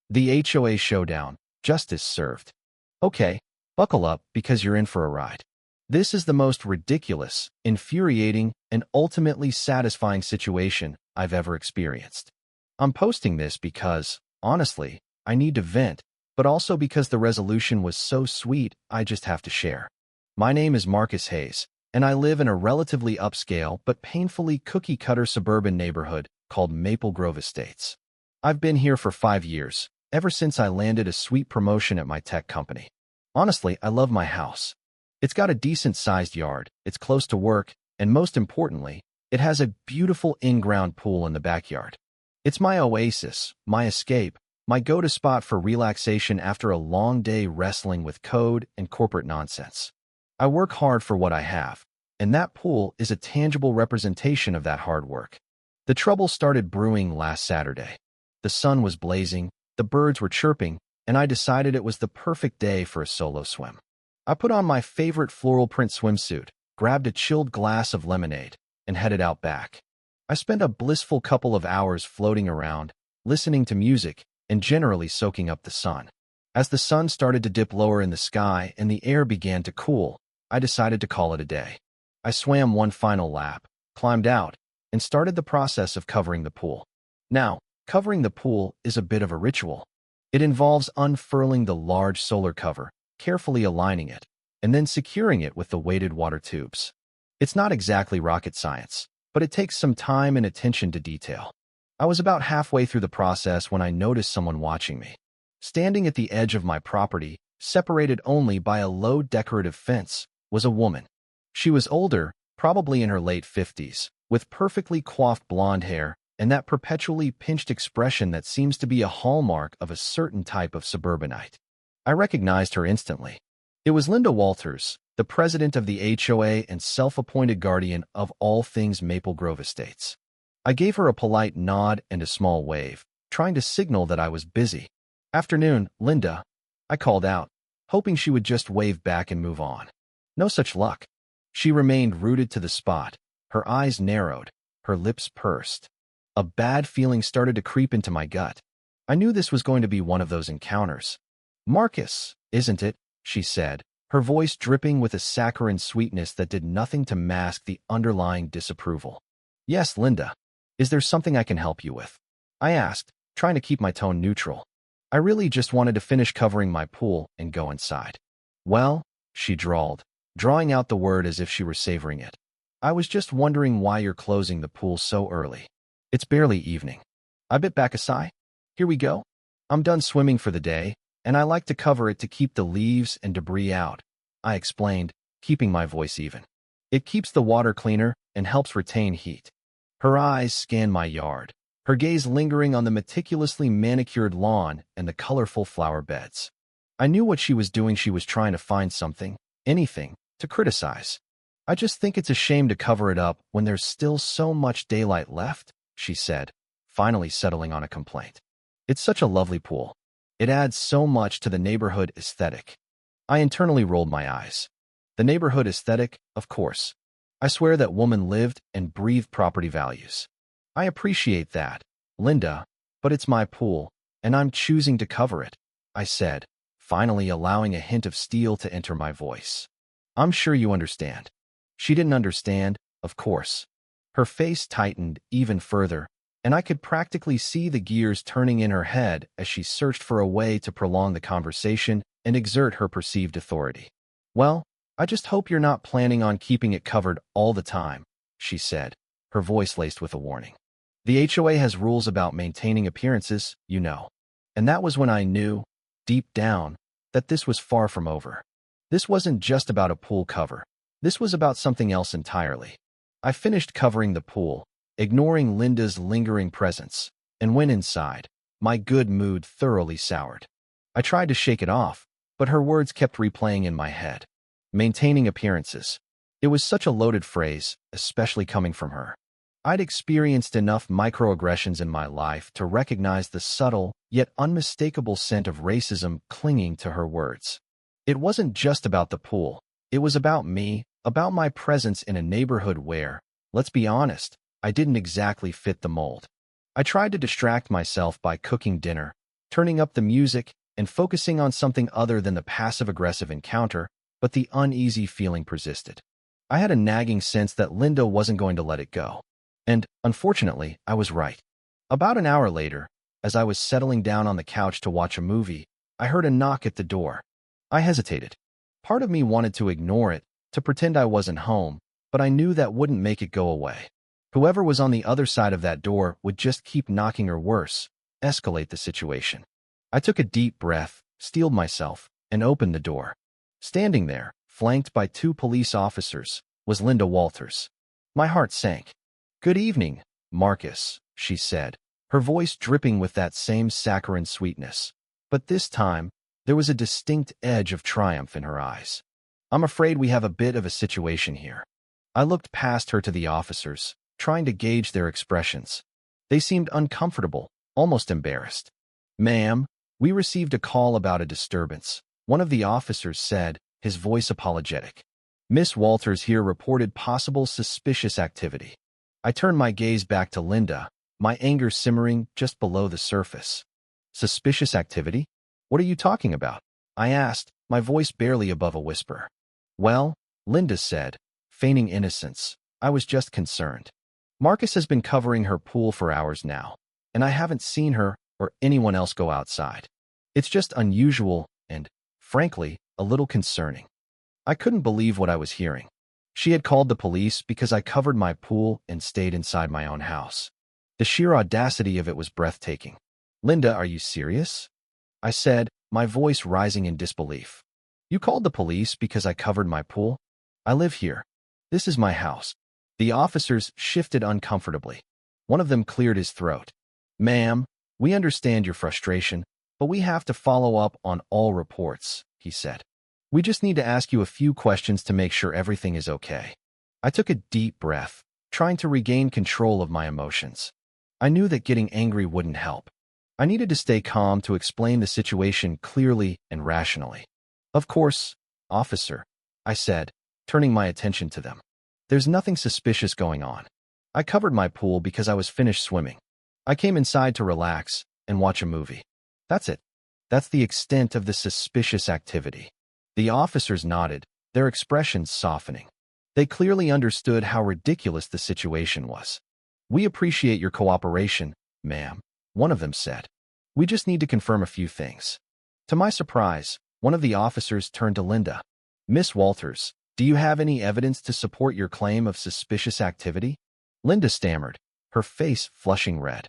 The HOA showdown. Justice served. Okay, buckle up because you're in for a ride. This is the most ridiculous, infuriating, and ultimately satisfying situation I've ever experienced. I'm posting this because, honestly, I need to vent, but also because the resolution was so sweet I just have to share. My name is Marcus Hayes, and I live in a relatively upscale but painfully cookie-cutter suburban neighborhood called Maple Grove Estates. I've been here for 5 years, ever since I landed a sweet promotion at my tech company. Honestly, I love my house. It's got a decent-sized yard, it's close to work, and most importantly, it has a beautiful in-ground pool in the backyard. It's my oasis, my escape, my go-to spot for relaxation after a long day wrestling with code and corporate nonsense. I work hard for what I have, and that pool is a tangible representation of that hard work. The trouble started brewing last Saturday. The sun was blazing, the birds were chirping, and I decided it was the perfect day for a solo swim. I put on my favorite floral print swimsuit, grabbed a chilled glass of lemonade, and headed out back. I spent a blissful couple of hours floating around, listening to music, and generally soaking up the sun. As the sun started to dip lower in the sky and the air began to cool, I decided to call it a day. I swam one final lap, climbed out, and started the process of covering the pool. Now, covering the pool is a bit of a ritual. It involves unfurling the large solar cover, carefully aligning it, and then securing it with the weighted water tubes. It's not exactly rocket science, but it takes some time and attention to detail. I was about halfway through the process when I noticed someone watching me. Standing at the edge of my property, separated only by a low decorative fence, was a woman. She was older, probably in her late 50s, with perfectly coiffed blonde hair and that perpetually pinched expression that seems to be a hallmark of a certain type of suburbanite. I recognized her instantly. It was Linda Walters, the president of the HOA and self-appointed guardian of all things Maple Grove Estates. I gave her a polite nod and a small wave, trying to signal that I was busy. "Afternoon, Linda," I called out, hoping she would just wave back and move on. No such luck. She remained rooted to the spot, her eyes narrowed, her lips pursed. A bad feeling started to creep into my gut. I knew this was going to be one of those encounters. "Marcus, isn't it?" she said, her voice dripping with a saccharine sweetness that did nothing to mask the underlying disapproval. "Yes, Linda. Is there something I can help you with?" I asked, trying to keep my tone neutral. I really just wanted to finish covering my pool and go inside. "Well," she drawled, drawing out the word as if she were savoring it. "I was just wondering why you're closing the pool so early. It's barely evening." I bit back a sigh. Here we go. I'm done swimming for the day, and I like to cover it to keep the leaves and debris out, I explained, keeping my voice even. "It keeps the water cleaner and helps retain heat." Her eyes scanned my yard, her gaze lingering on the meticulously manicured lawn and the colorful flower beds. I knew what she was doing. She was trying to find something, anything, to criticize. "I just think it's a shame to cover it up when there's still so much daylight left," she said, finally settling on a complaint. "It's such a lovely pool. It adds so much to the neighborhood aesthetic." I internally rolled my eyes. The neighborhood aesthetic, of course. I swear that woman lived and breathed property values. "I appreciate that, Linda, but it's my pool, and I'm choosing to cover it," I said, finally allowing a hint of steel to enter my voice. "I'm sure you understand." She didn't understand, of course. Her face tightened even further, and I could practically see the gears turning in her head as she searched for a way to prolong the conversation and exert her perceived authority. "Well, I just hope you're not planning on keeping it covered all the time," she said, her voice laced with a warning. "The HOA has rules about maintaining appearances, you know." And that was when I knew, deep down, that this was far from over. This wasn't just about a pool cover. This was about something else entirely. I finished covering the pool, ignoring Linda's lingering presence, and went inside, my good mood thoroughly soured. I tried to shake it off, but her words kept replaying in my head. Maintaining appearances. It was such a loaded phrase, especially coming from her. I'd experienced enough microaggressions in my life to recognize the subtle, yet unmistakable scent of racism clinging to her words. It wasn't just about the pool. It was about me, about my presence in a neighborhood where, let's be honest, I didn't exactly fit the mold. I tried to distract myself by cooking dinner, turning up the music and focusing on something other than the passive-aggressive encounter, but the uneasy feeling persisted. I had a nagging sense that Linda wasn't going to let it go. And, unfortunately, I was right. About an hour later, as I was settling down on the couch to watch a movie, I heard a knock at the door. I hesitated. Part of me wanted to ignore it, to pretend I wasn't home, but I knew that wouldn't make it go away. Whoever was on the other side of that door would just keep knocking or worse, escalate the situation. I took a deep breath, steeled myself, and opened the door. Standing there, flanked by 2 police officers, was Linda Walters. My heart sank. "Good evening, Marcus," she said, her voice dripping with that same saccharine sweetness. But this time, there was a distinct edge of triumph in her eyes. "I'm afraid we have a bit of a situation here." I looked past her to the officers, trying to gauge their expressions. They seemed uncomfortable, almost embarrassed. "Ma'am, we received a call about a disturbance," one of the officers said, his voice apologetic. "Miss Walters here reported possible suspicious activity." I turned my gaze back to Linda, my anger simmering just below the surface. "Suspicious activity? What are you talking about?" I asked, my voice barely above a whisper. "Well," Linda said, feigning innocence, "I was just concerned. Marcus has been covering her pool for hours now, and I haven't seen her or anyone else go outside. It's just unusual and, frankly, a little concerning." I couldn't believe what I was hearing. She had called the police because I covered my pool and stayed inside my own house. The sheer audacity of it was breathtaking. "Linda, are you serious?" I said, my voice rising in disbelief. "You called the police because I covered my pool? I live here. This is my house." The officers shifted uncomfortably. One of them cleared his throat. "Ma'am, we understand your frustration, but we have to follow up on all reports," he said. "We just need to ask you a few questions to make sure everything is okay." I took a deep breath, trying to regain control of my emotions. I knew that getting angry wouldn't help. I needed to stay calm to explain the situation clearly and rationally. "Of course, officer," I said, turning my attention to them. "There's nothing suspicious going on. I covered my pool because I was finished swimming. I came inside to relax and watch a movie. That's it. That's the extent of the suspicious activity." The officers nodded, their expressions softening. They clearly understood how ridiculous the situation was. "We appreciate your cooperation, ma'am," one of them said. "We just need to confirm a few things." To my surprise, one of the officers turned to Linda. "Miss Walters, do you have any evidence to support your claim of suspicious activity?" Linda stammered, her face flushing red.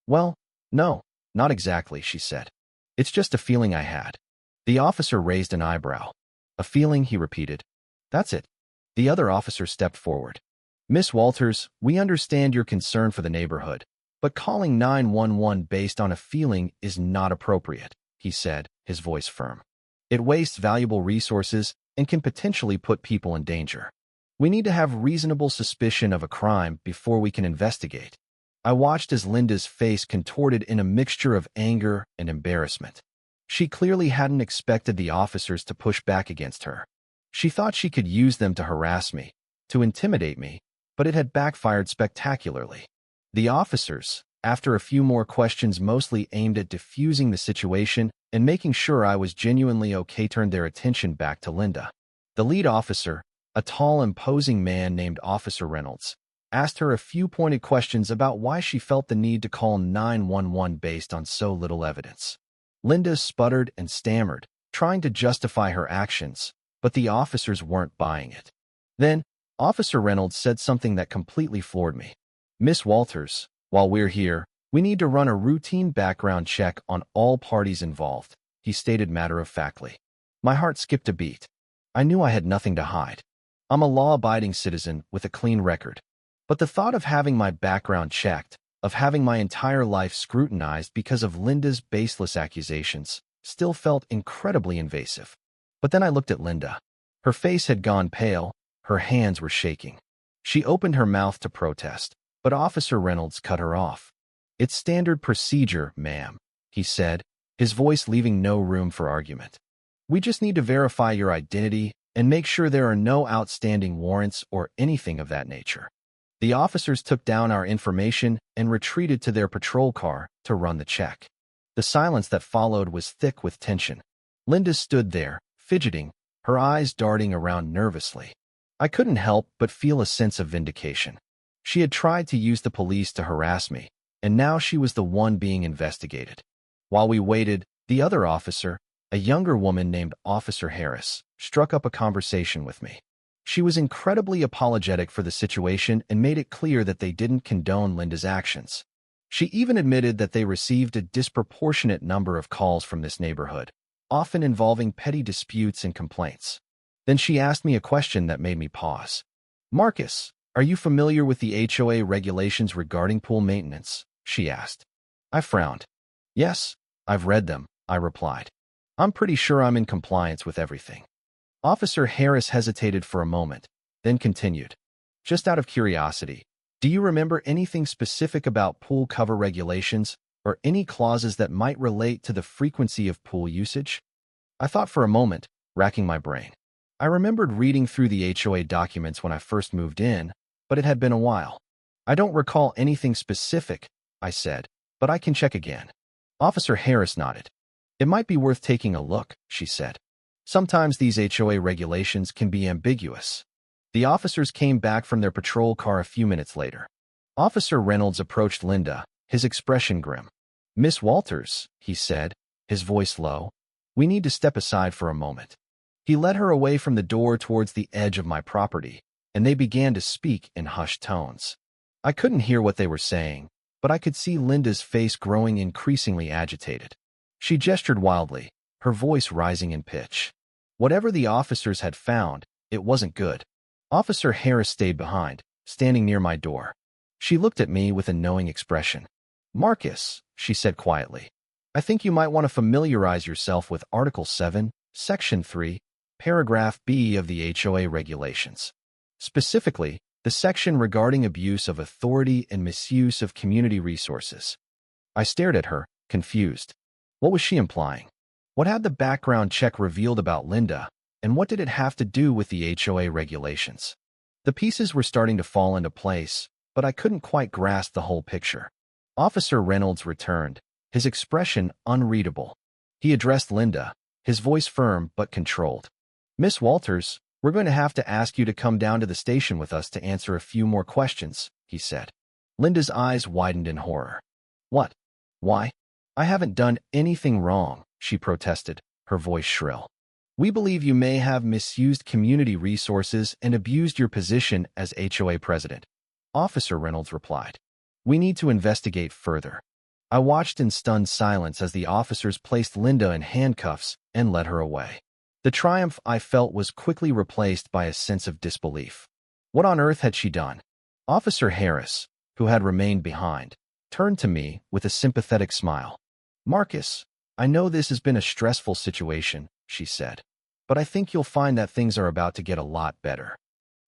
"Well, no, not exactly," she said. "It's just a feeling I had." The officer raised an eyebrow. "A feeling," he repeated. "That's it." The other officer stepped forward. "Miss Walters, we understand your concern for the neighborhood, but calling 911 based on a feeling is not appropriate," he said, his voice firm. "It wastes valuable resources and can potentially put people in danger. We need to have reasonable suspicion of a crime before we can investigate." I watched as Linda's face contorted in a mixture of anger and embarrassment. She clearly hadn't expected the officers to push back against her. She thought she could use them to harass me, to intimidate me, but it had backfired spectacularly. The officers, after a few more questions mostly aimed at diffusing the situation and making sure I was genuinely okay, turned their attention back to Linda. The lead officer, a tall, imposing man named Officer Reynolds, asked her a few pointed questions about why she felt the need to call 911 based on so little evidence. Linda sputtered and stammered, trying to justify her actions, but the officers weren't buying it. Then, Officer Reynolds said something that completely floored me. "Miss Walters, while we're here, we need to run a routine background check on all parties involved," he stated matter-of-factly. My heart skipped a beat. I knew I had nothing to hide. I'm a law-abiding citizen with a clean record. But the thought of having my background checked, of having my entire life scrutinized because of Linda's baseless accusations, still felt incredibly invasive. But then I looked at Linda. Her face had gone pale, her hands were shaking. She opened her mouth to protest, but Officer Reynolds cut her off. "It's standard procedure, ma'am," he said, his voice leaving no room for argument. "We just need to verify your identity and make sure there are no outstanding warrants or anything of that nature." The officers took down our information and retreated to their patrol car to run the check. The silence that followed was thick with tension. Linda stood there, fidgeting, her eyes darting around nervously. I couldn't help but feel a sense of vindication. She had tried to use the police to harass me, and now she was the one being investigated. While we waited, the other officer, a younger woman named Officer Harris, struck up a conversation with me. She was incredibly apologetic for the situation and made it clear that they didn't condone Linda's actions. She even admitted that they received a disproportionate number of calls from this neighborhood, often involving petty disputes and complaints. Then she asked me a question that made me pause. "Marcus, are you familiar with the HOA regulations regarding pool maintenance?" she asked. I frowned. "Yes, I've read them," I replied. "I'm pretty sure I'm in compliance with everything." Officer Harris hesitated for a moment, then continued. "Just out of curiosity, do you remember anything specific about pool cover regulations or any clauses that might relate to the frequency of pool usage?" I thought for a moment, racking my brain. I remembered reading through the HOA documents when I first moved in, but it had been a while. "I don't recall anything specific," I said, "but I can check again." Officer Harris nodded. "It might be worth taking a look," she said. "Sometimes these HOA regulations can be ambiguous." The officers came back from their patrol car a few minutes later. Officer Reynolds approached Linda, his expression grim. "Miss Walters," he said, his voice low, "we need to step aside for a moment." He led her away from the door towards the edge of my property, and they began to speak in hushed tones. I couldn't hear what they were saying, but I could see Linda's face growing increasingly agitated. She gestured wildly, her voice rising in pitch. Whatever the officers had found, it wasn't good. Officer Harris stayed behind, standing near my door. She looked at me with a knowing expression. "Marcus," she said quietly, "I think you might want to familiarize yourself with Article 7, Section 3, Paragraph B of the HOA regulations. Specifically, the section regarding abuse of authority and misuse of community resources." I stared at her, confused. What was she implying? What had the background check revealed about Linda, and what did it have to do with the HOA regulations? The pieces were starting to fall into place, but I couldn't quite grasp the whole picture. Officer Reynolds returned, his expression unreadable. He addressed Linda, his voice firm but controlled. "Miss Walters, we're going to have to ask you to come down to the station with us to answer a few more questions," he said. Linda's eyes widened in horror. "What? Why? I haven't done anything wrong," she protested, her voice shrill. "We believe you may have misused community resources and abused your position as HOA president," Officer Reynolds replied. "We need to investigate further." I watched in stunned silence as the officers placed Linda in handcuffs and led her away. The triumph I felt was quickly replaced by a sense of disbelief. What on earth had she done? Officer Harris, who had remained behind, turned to me with a sympathetic smile. "Marcus, I know this has been a stressful situation," she said, "but I think you'll find that things are about to get a lot better."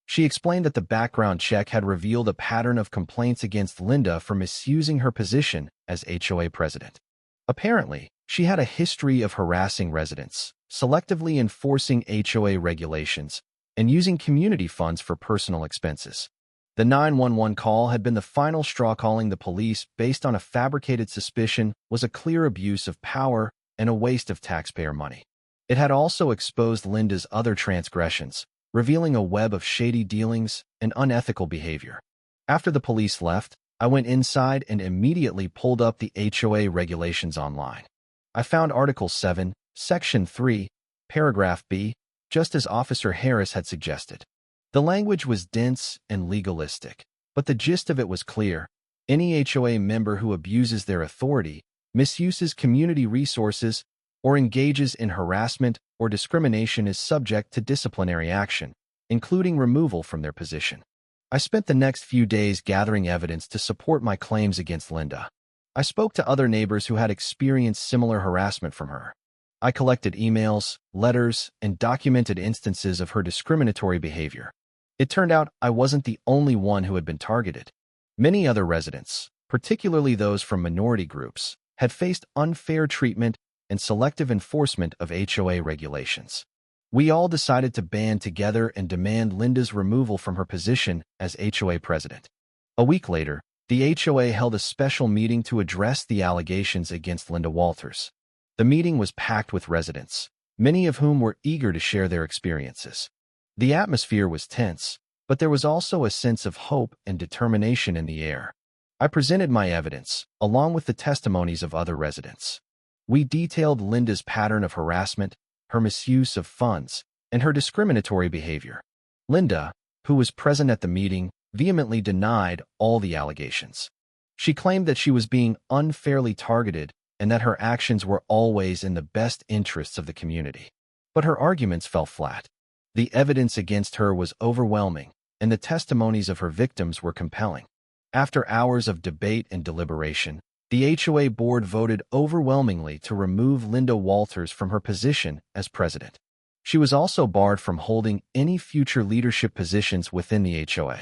She explained that the background check had revealed a pattern of complaints against Linda for misusing her position as HOA president. Apparently, she had a history of harassing residents, selectively enforcing HOA regulations, and using community funds for personal expenses. The 911 call had been the final straw. Calling the police based on a fabricated suspicion was a clear abuse of power and a waste of taxpayer money. It had also exposed Linda's other transgressions, revealing a web of shady dealings and unethical behavior. After the police left, I went inside and immediately pulled up the HOA regulations online. I found Article 7, Section 3, Paragraph B, just as Officer Harris had suggested. The language was dense and legalistic, but the gist of it was clear. Any HOA member who abuses their authority, misuses community resources, or engages in harassment or discrimination is subject to disciplinary action, including removal from their position. I spent the next few days gathering evidence to support my claims against Linda. I spoke to other neighbors who had experienced similar harassment from her. I collected emails, letters, and documented instances of her discriminatory behavior. It turned out I wasn't the only one who had been targeted. Many other residents, particularly those from minority groups, had faced unfair treatment and selective enforcement of HOA regulations. We all decided to band together and demand Linda's removal from her position as HOA president. A week later, the HOA held a special meeting to address the allegations against Linda Walters. The meeting was packed with residents, many of whom were eager to share their experiences. The atmosphere was tense, but there was also a sense of hope and determination in the air. I presented my evidence, along with the testimonies of other residents. We detailed Linda's pattern of harassment, her misuse of funds, and her discriminatory behavior. Linda, who was present at the meeting, vehemently denied all the allegations. She claimed that she was being unfairly targeted and that her actions were always in the best interests of the community. But her arguments fell flat. The evidence against her was overwhelming, and the testimonies of her victims were compelling. After hours of debate and deliberation, the HOA board voted overwhelmingly to remove Linda Walters from her position as president. She was also barred from holding any future leadership positions within the HOA.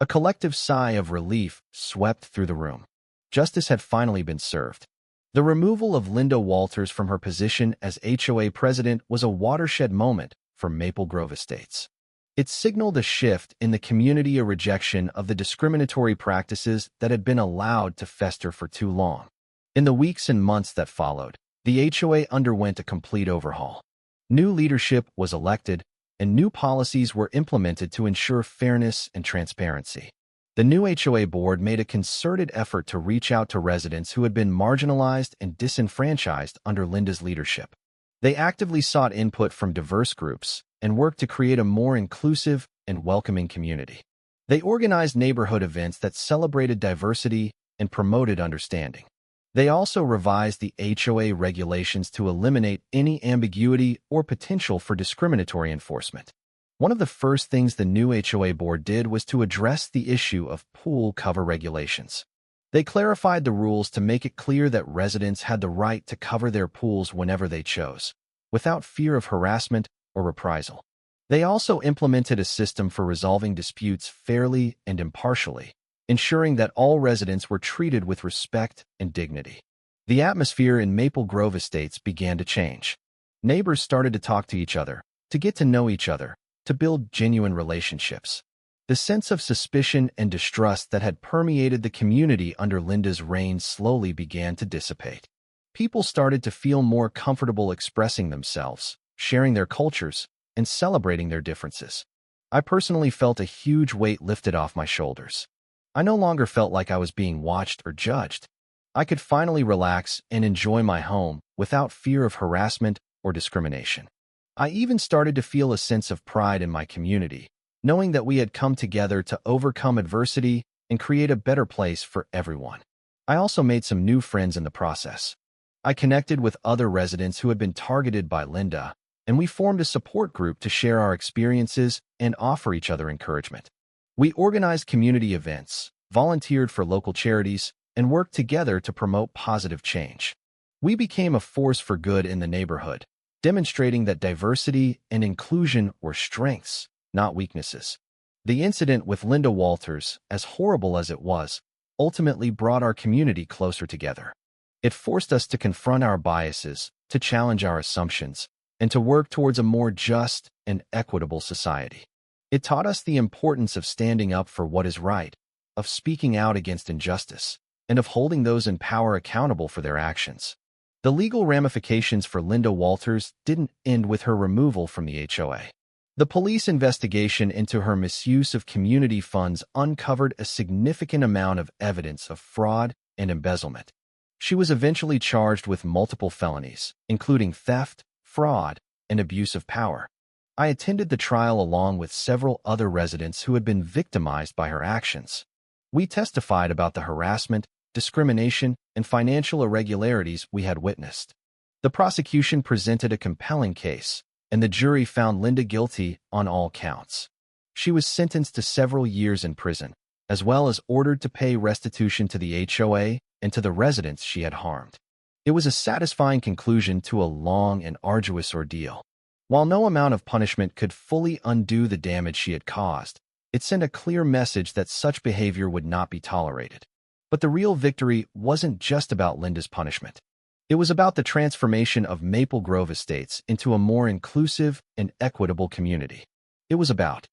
A collective sigh of relief swept through the room. Justice had finally been served. The removal of Linda Walters from her position as HOA president was a watershed moment for Maple Grove Estates. It signaled a shift in the community, a rejection of the discriminatory practices that had been allowed to fester for too long. In the weeks and months that followed, the HOA underwent a complete overhaul. New leadership was elected, and new policies were implemented to ensure fairness and transparency. The new HOA board made a concerted effort to reach out to residents who had been marginalized and disenfranchised under Linda's leadership. They actively sought input from diverse groups and worked to create a more inclusive and welcoming community. They organized neighborhood events that celebrated diversity and promoted understanding. They also revised the HOA regulations to eliminate any ambiguity or potential for discriminatory enforcement. One of the first things the new HOA board did was to address the issue of pool cover regulations. They clarified the rules to make it clear that residents had the right to cover their pools whenever they chose, without fear of harassment or reprisal. They also implemented a system for resolving disputes fairly and impartially, ensuring that all residents were treated with respect and dignity. The atmosphere in Maple Grove Estates began to change. Neighbors started to talk to each other, to get to know each other, to build genuine relationships. The sense of suspicion and distrust that had permeated the community under Linda's reign slowly began to dissipate. People started to feel more comfortable expressing themselves, sharing their cultures, and celebrating their differences. I personally felt a huge weight lifted off my shoulders. I no longer felt like I was being watched or judged. I could finally relax and enjoy my home without fear of harassment or discrimination. I even started to feel a sense of pride in my community, knowing that we had come together to overcome adversity and create a better place for everyone. I also made some new friends in the process. I connected with other residents who had been targeted by Linda, and we formed a support group to share our experiences and offer each other encouragement. We organized community events, volunteered for local charities, and worked together to promote positive change. We became a force for good in the neighborhood, demonstrating that diversity and inclusion were strengths, not weaknesses. The incident with Linda Walters, as horrible as it was, ultimately brought our community closer together. It forced us to confront our biases, to challenge our assumptions, and to work towards a more just and equitable society. It taught us the importance of standing up for what is right, of speaking out against injustice, and of holding those in power accountable for their actions. The legal ramifications for Linda Walters didn't end with her removal from the HOA. The police investigation into her misuse of community funds uncovered a significant amount of evidence of fraud and embezzlement. She was eventually charged with multiple felonies, including theft, fraud, and abuse of power. I attended the trial along with several other residents who had been victimized by her actions. We testified about the harassment, discrimination, and financial irregularities we had witnessed. The prosecution presented a compelling case, and the jury found Linda guilty on all counts. She was sentenced to several years in prison, as well as ordered to pay restitution to the HOA and to the residents she had harmed. It was a satisfying conclusion to a long and arduous ordeal. While no amount of punishment could fully undo the damage she had caused, it sent a clear message that such behavior would not be tolerated. But the real victory wasn't just about Linda's punishment. It was about the transformation of Maple Grove Estates into a more inclusive and equitable community. It was about